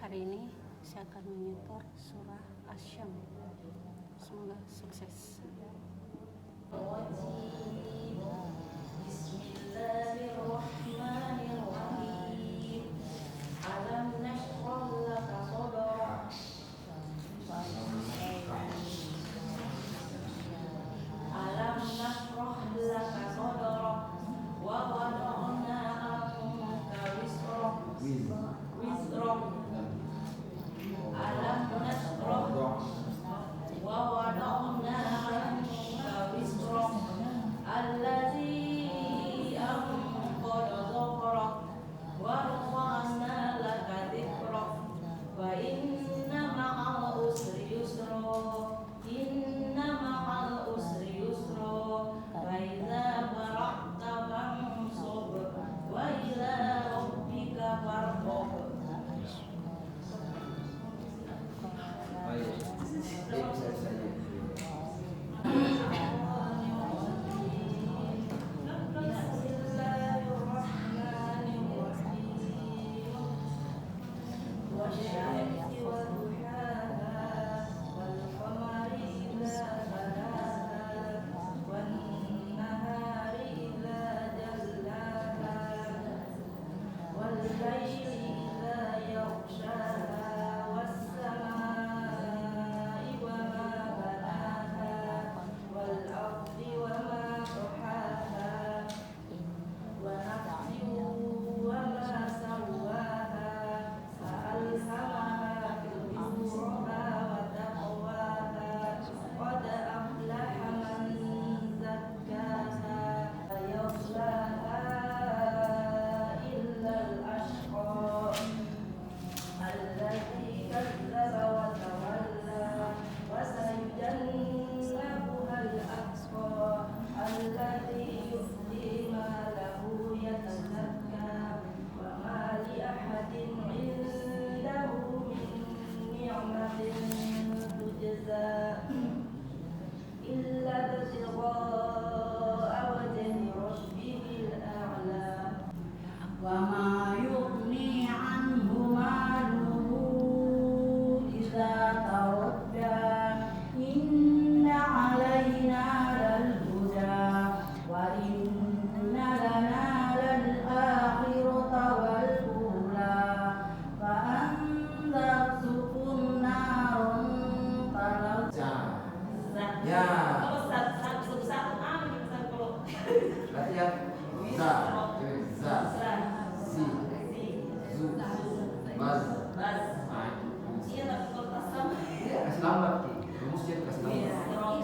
Hari ini saya akan menyetor surah Asy-Syams. Semoga sukses. Bismillahirrahmanirrahim. Alam nashrah laka sadrak. Alam nashrah laka sadrak wa wada'na anka wisrak. Alam nashrah wa wada'na anka wisrak alladzi anqadha dhahrak wa rafa'na laka dhikrak wa inna ma'al usri yusra inna ma'al usri yusra wa idza faragta fansab wa ila rabbika farghab.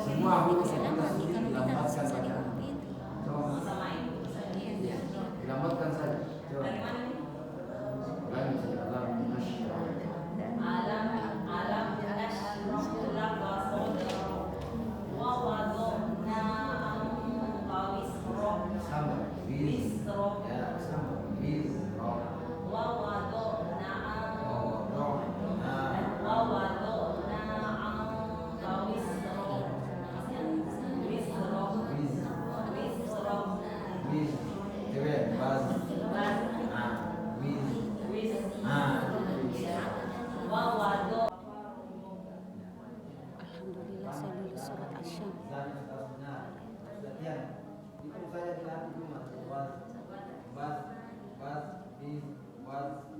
Semua huruf dilambatkan saja. Dilambatkan saja. Dari mana nih? Ulangi saja. Alam nashrah. Alam nashrah laka sadrak wa wada'na anka wisrak. Sama. Wisrak. Ya, sama. Wisrak. Wa wada'na anka Alhamdulillah saya lulus surat Asy-Syams. Itu saya dilatih cuma was, bis, was.